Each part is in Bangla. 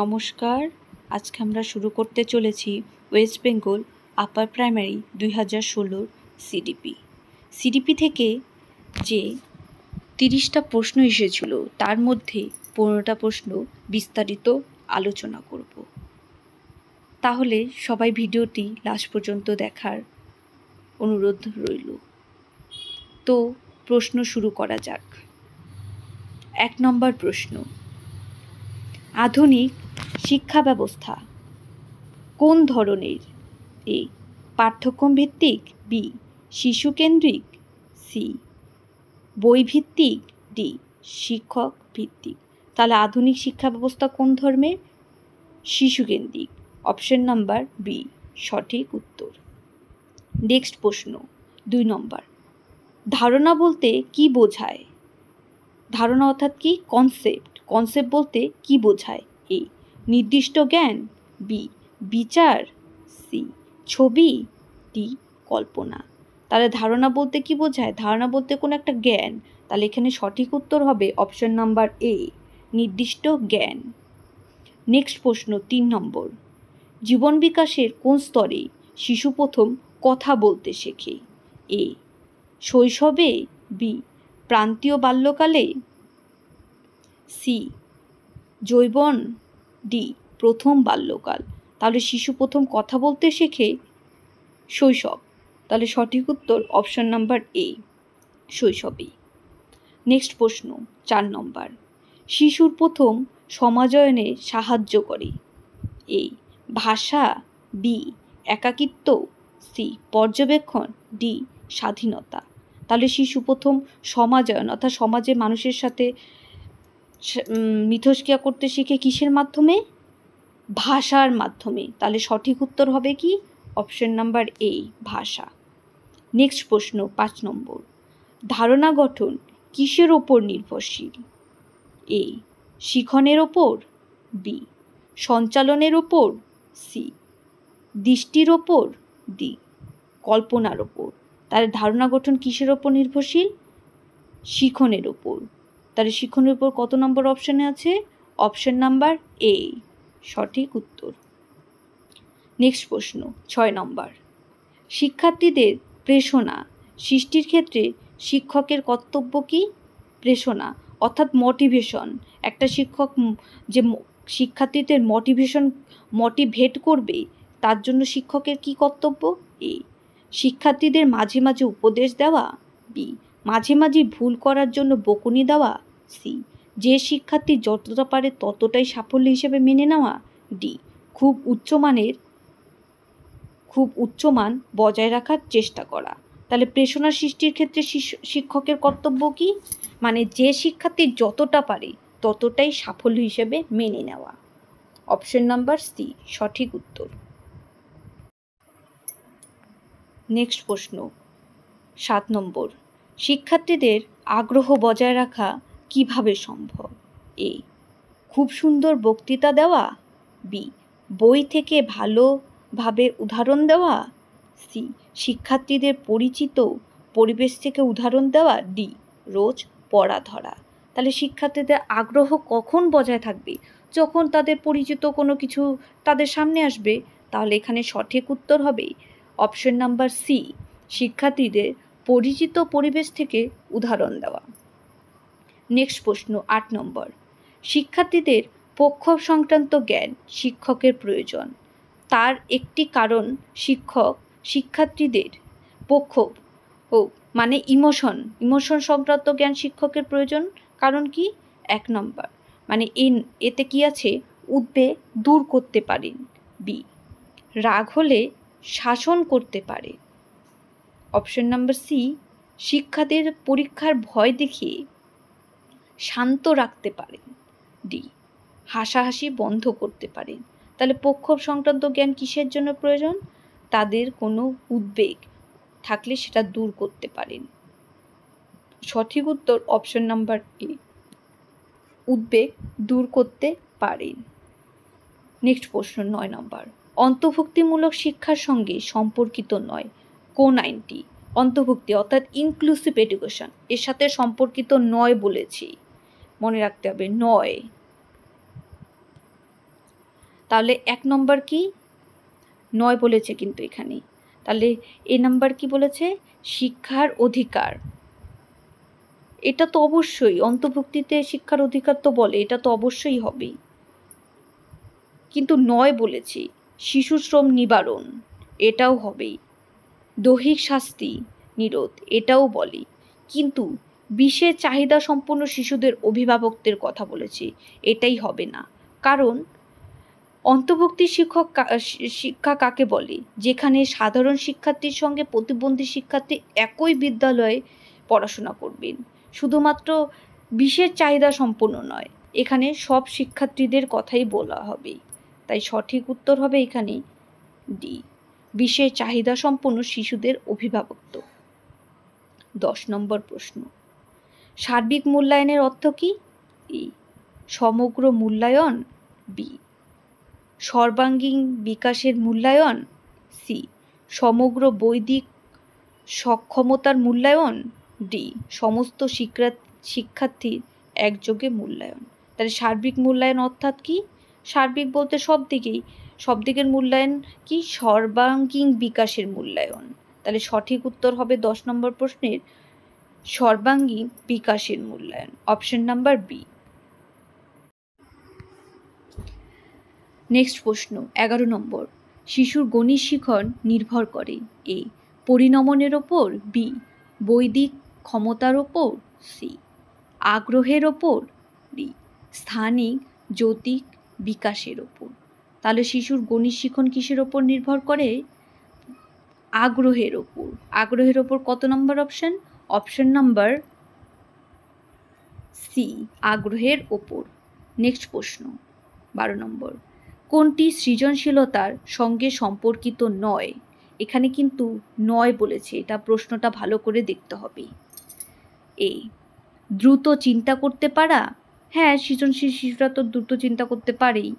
নমস্কার, আজকে আমরা শুরু করতে চলেছি West Bengal upper primary 2016 CDP থেকে যে 30টা প্রশ্ন এসেছিল তার মধ্যে 15টা প্রশ্ন বিস্তারিত আলোচনা করব। তাহলে সবাই ভিডিওটি লাস্ট পর্যন্ত দেখার অনুরোধ রইল। তো প্রশ্ন শুরু করা যাক। 1 নম্বর প্রশ্ন, আধুনিক শিক্ষা ব্যবস্থা কোন ধরনের? এ পাঠ্যক্রম ভিত্তিক, বি শিশু কেন্দ্রিক, সি বই ভিত্তিক, ডি শিক্ষক ভিত্তিক। তাহলে আধুনিক শিক্ষা ব্যবস্থা কোন ধর্মের? শিশু কেন্দ্রিক। অপশন নাম্বার বি সঠিক উত্তর। নেক্সট প্রশ্ন 2 নম্বর, ধারণা বলতে কি বোঝায়? ধারণা অর্থাৎ কি? কনসেপ্ট বলতে কি বোঝায়? এ নির্দিষ্ট জ্ঞান, বি বিচার, সি ছবি, ডি কল্পনা। তাহলে ধারণা বলতে কি বোঝায়? ধারণা বলতে কোনো একটা জ্ঞান। তাহলে এখানে সঠিক উত্তর হবে অপশন নাম্বার এ নির্দিষ্ট জ্ঞান। নেক্সট প্রশ্ন 3 নম্বর, জীবন বিকাশের কোন স্তরে শিশু প্রথম কথা বলতে শেখে? এ শৈশবে, বি প্রান্তীয় বাল্যকালে, সি যৌবন, ডি প্রথম বাল্যকাল। তাহলে শিশু প্রথম কথা বলতে শেখে শৈশব। তাহলে সঠিক উত্তর অপশন নাম্বার এ শৈশবেই। নেক্সট প্রশ্ন 4 নম্বর, শিশুর প্রথম সমাজয়নে সাহায্য করে? এ ভাষা, বি একাকিত্ব, সি পর্যবেক্ষণ, ডি স্বাধীনতা। তাহলে শিশু প্রথম সমাজয়ন অর্থাৎ সমাজে মানুষের সাথে মিথস্ক্রিয়া করতে শিখে কিসের মাধ্যমে? ভাষার মাধ্যমে। তাহলে সঠিক উত্তর হবে কি? অপশন নাম্বার এ ভাষা। নেক্সট প্রশ্ন 5 নম্বর, ধারণা গঠন কিসের ওপর নির্ভরশীল? এ শিখনের ওপর, বি সঞ্চালনের ওপর, সি দৃষ্টির ওপর, ডি কল্পনার ওপর। তাহলে ধারণা গঠন কিসের ওপর নির্ভরশীল? শিখনের ওপর। তাহলে শিখনের উপর কত নম্বর অপশানে আছে? অপশন নাম্বার এ সঠিক উত্তর। নেক্সট প্রশ্ন 6 নম্বর, শিক্ষার্থীদের প্রেরণা সৃষ্টির ক্ষেত্রে শিক্ষকের কর্তব্য কি? প্রেরণা অর্থাৎ মোটিভেশন। একটা শিক্ষক যে শিক্ষার্থীদের মোটিভেট করবে তার জন্য শিক্ষকের কি কর্তব্য? এ শিক্ষার্থীদের মাঝে মাঝে উপদেশ দেওয়া, বি মাঝে মাঝে ভুল করার জন্য বকুনি দেওয়া, সি যে শিক্ষার্থী যতটা পারে ততটাই সাফল্য হিসেবে মেনে নেওয়া, ডি খুব উচ্চমান বজায় রাখার চেষ্টা করা। তাহলে প্রেরণা সৃষ্টির ক্ষেত্রে শিক্ষকের কর্তব্য কি? মানে যে শিক্ষার্থী যতটা পারে ততটাই সাফল্য হিসেবে মেনে নেওয়া। অপশন নাম্বার সি সঠিক উত্তর। নেক্সট প্রশ্ন 7 নম্বর, শিক্ষার্থীদের আগ্রহ বজায় রাখা কিভাবে সম্ভব? এ খুব সুন্দর বক্তৃতা দেওয়া, বি বই থেকে ভালোভাবে উদাহরণ দেওয়া, সি শিক্ষার্থীদের পরিচিত পরিবেশ থেকে উদাহরণ দেওয়া, ডি রোজ পড়া ধরা। তাহলে শিক্ষার্থীদের আগ্রহ কখন বজায় থাকবে? যখন তাদের পরিচিত কোনো কিছু তাদের সামনে আসবে। তাহলে এখানে সঠিক উত্তর হবে অপশন নাম্বার সি শিক্ষার্থীদের পরিচিত পরিবেশ থেকে উদাহরণ দেওয়া। নেক্সট প্রশ্ন 8 নম্বর, শিক্ষার্থীদের প্রক্ষোভ সংক্রান্ত জ্ঞান শিক্ষকের প্রয়োজন। তার একটি কারণ শিক্ষার্থীদের প্রক্ষোভ মানে ইমোশন সংক্রান্ত জ্ঞান শিক্ষকের প্রয়োজন। কারণ কি? 1 নম্বর মানে এতে কি আছে? উদ্বেগ দূর করতে পারেন, বি রাগ হলে শাসন করতে পারে, অপশন নাম্বার সি শিক্ষার্থীদের পরীক্ষার ভয় দেখিয়ে শান্ত রাখতে পারেন, ডি হাসাহাসি বন্ধ করতে পারেন। তাহলে প্রক্ষোভ সংক্রান্ত জ্ঞান কিসের জন্য প্রয়োজন? তাদের কোনো উদ্বেগ থাকলে সেটা দূর করতে পারেন। সঠিক উত্তর অপশন নাম্বার এ উদ্বেগ দূর করতে পারেন। নেক্সট প্রশ্ন 9 নম্বর, অন্তর্ভুক্তিমূলক শিক্ষার সঙ্গে সম্পর্কিত নয় কোন আইনটি? অন্তর্ভুক্তি অর্থাৎ ইনক্লুসিভ এডুকেশন এর সাথে সম্পর্কিত নয় বলেছি, মনে রাখতে হবে নয়। তাহলে 1 নম্বর কি? 9 বলেছে কিন্তু এখানে। তাহলে এ নাম্বার কি বলেছে? শিক্ষার অধিকার। এটা তো অবশ্যই অন্তর্ভুক্তিতে শিক্ষার অধিকার তো বলে, এটা তো অবশ্যই হবেই। কিন্তু 9 বলেছি শিশু শ্রম নিবারণ, এটাও হবেই। দৈহিক শাস্তি নিরোধ, এটাও বলে। কিন্তু বিশেষ চাহিদা সম্পন্ন শিশুদের অভিভাবকদের কথা বলেছি, এটাই হবে না। কারণ অন্তর্ভুক্তি শিক্ষা কাকে বলে? যেখানে সাধারণ শিক্ষার্থীর সঙ্গে প্রতিবন্ধী শিক্ষার্থী একই বিদ্যালয়ে পড়াশোনা করবেন। শুধুমাত্র বিশেষ চাহিদা সম্পন্ন নয়, এখানে সব শিক্ষার্থীদের কথাই বলা হবে। তাই সঠিক উত্তর হবে এখানে ডি, বিশেষ চাহিদা সম্পন্ন শিশুদের অভিভাবকত্ব। 10 নম্বর প্রশ্ন, সার্বিক মূল্যায়নের অর্থ কী? এ, সমগ্র মূল্যায়ন। বি, সর্বাঙ্গীন বিকাশের মূল্যায়ন। সি, সমগ্র বৈদিক সক্ষমতার মূল্যায়ন। ডি, সমস্ত শিক্ষার্থীর একযোগে মূল্যায়ন। তাহলে সার্বিক মূল্যায়ন অর্থাৎ কি? সার্বিক বলতে সব দিকের মূল্যায়ন কি? সর্বাঙ্গীন বিকাশের মূল্যায়ন। তাহলে সঠিক উত্তর হবে 10 নম্বর প্রশ্নের সর্বাঙ্গীন বিকাশের মূল্যায়ন, অপশন নাম্বার বি। নেক্সট প্রশ্ন 11 নম্বর, শিশুর গণিত শিখন নির্ভর করে এ, পরিণমনের ওপর। বি, বৈদিক ক্ষমতার ওপর। সি, আগ্রহের ওপর। ডি, স্থানিক যৌতিক বিকাশের ওপর। তাহলে শিশুর গণিত শিখন কিসের ওপর নির্ভর করে? আগ্রহের ওপর। আগ্রহের ওপর কত নম্বর অপশন? অপশন নাম্বার সি, আগ্রহের ওপর। নেক্সট প্রশ্ন 12 নম্বর, কোনটি সৃজনশীলতার সঙ্গে সম্পর্কিত নয়? এখানে কিন্তু নয় বলেছে, এটা প্রশ্নটা ভালো করে দেখতে হবে। এ, দ্রুত চিন্তা করতে পারা। হ্যাঁ, সৃজনশীল শিশুরা তো দ্রুত চিন্তা করতে পারেই।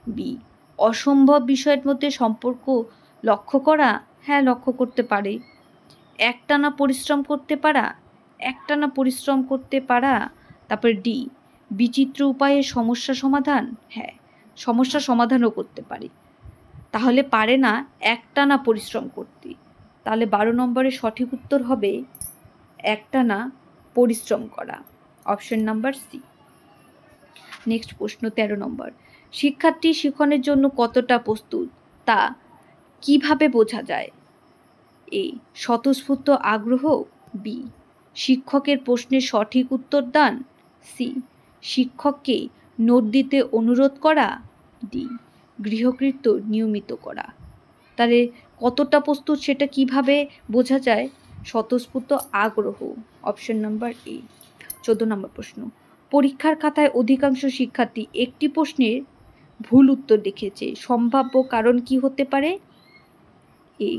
বি, অসম্ভব বিষয়ের মধ্যে সম্পর্ক লক্ষ্য করা। হ্যাঁ, লক্ষ্য করতে পারে। একটানা পরিশ্রম করতে পারা। তারপরে ডি, বিচিত্র উপায়ে সমস্যা সমাধান। হ্যাঁ, সমস্যা সমাধানও করতে পারে। তাহলে পারে না একটানা পরিশ্রম করতে। তাহলে 12 নম্বরের সঠিক উত্তর হবে একটানা পরিশ্রম করা, অপশন নাম্বার সি। নেক্সট প্রশ্ন 13 নম্বর, শিক্ষার্থী শিখনের জন্য কতটা প্রস্তুত তা কিভাবে বোঝা যায়? এ, স্বতঃস্ফূর্ত আগ্রহ। বি, শিক্ষকের প্রশ্নের সঠিক উত্তর দান। সি, শিক্ষককে নোট দিতে অনুরোধ করা। ডি, গৃহকৃত্য নিয়মিত করা। তাহলে কতটা প্রস্তুত সেটা কিভাবে বোঝা যায়? স্বতঃস্ফূর্ত আগ্রহ, অপশন নাম্বার এ। 14 নম্বর প্রশ্ন, পরীক্ষার খাতায় অধিকাংশ শিক্ষার্থী একটি প্রশ্নের ভুল উত্তর লিখেছে, সম্ভাব্য কারণ কি হতে পারে? এ,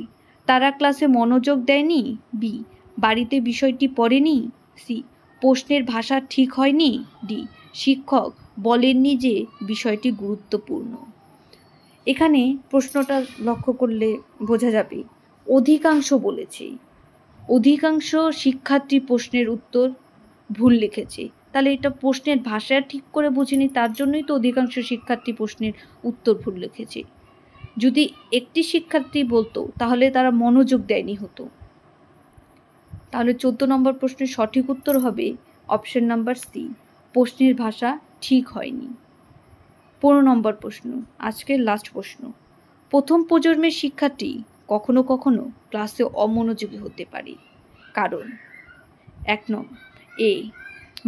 তারা ক্লাসে মনোযোগ দেয়নি। বি, বাড়িতে বিষয়টি পড়েনি। সি, প্রশ্নের ভাষা ঠিক হয়নি। ডি, শিক্ষক বলেননি যে বিষয়টি গুরুত্বপূর্ণ। এখানে প্রশ্নটা লক্ষ্য করলে বোঝা যাবে অধিকাংশ বলেছে, অধিকাংশ শিক্ষার্থী প্রশ্নের উত্তর ভুল লিখেছে। তাহলে এটা প্রশ্নের ভাষা ঠিক করে বুঝিনি, তার জন্যই তো অধিকাংশ শিক্ষার্থী প্রশ্নের উত্তর ভুল লিখেছে। যদি একটি শিক্ষার্থী বলতো তাহলে তারা মনোযোগ দেয়নি হতো। তাহলে 14 নম্বর প্রশ্নের সঠিক উত্তর হবে অপশন নাম্বার সি, প্রশ্নের ভাষা ঠিক হয়নি। 15 নম্বর প্রশ্ন, আজকের লাস্ট প্রশ্ন, প্রথম প্রজন্মের শিক্ষার্থী কখনো কখনো ক্লাসে অমনোযোগী হতে পারে। কারণ 1 নম্বর, এ,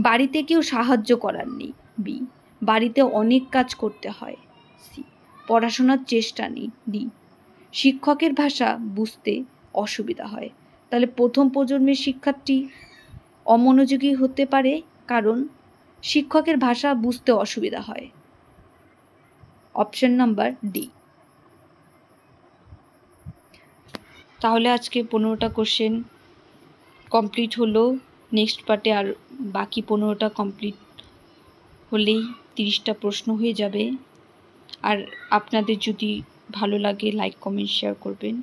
বাড়িতে কেউ সাহায্য করার নেই। বি, বাড়িতে অনেক কাজ করতে হয়। সি, পড়াশোনার চেষ্টা নেই। ডি, শিক্ষকের ভাষা বুঝতে অসুবিধা হয়। তাহলে প্রথম প্রজন্মের শিক্ষার্থী অমনোযোগী হতে পারে কারণ শিক্ষকের ভাষা বুঝতে অসুবিধা হয়, অপশন নাম্বার ডি। তাহলে আজকে 15টা কোশ্চেন কমপ্লিট হলো। নেক্সট পার্টে আর বাকি 15টা কমপ্লিট হলেই 30টা প্রশ্ন হয়ে যাবে। আর আপনাদের যদি ভালো লাগে লাইক কমেন্ট শেয়ার করবেন।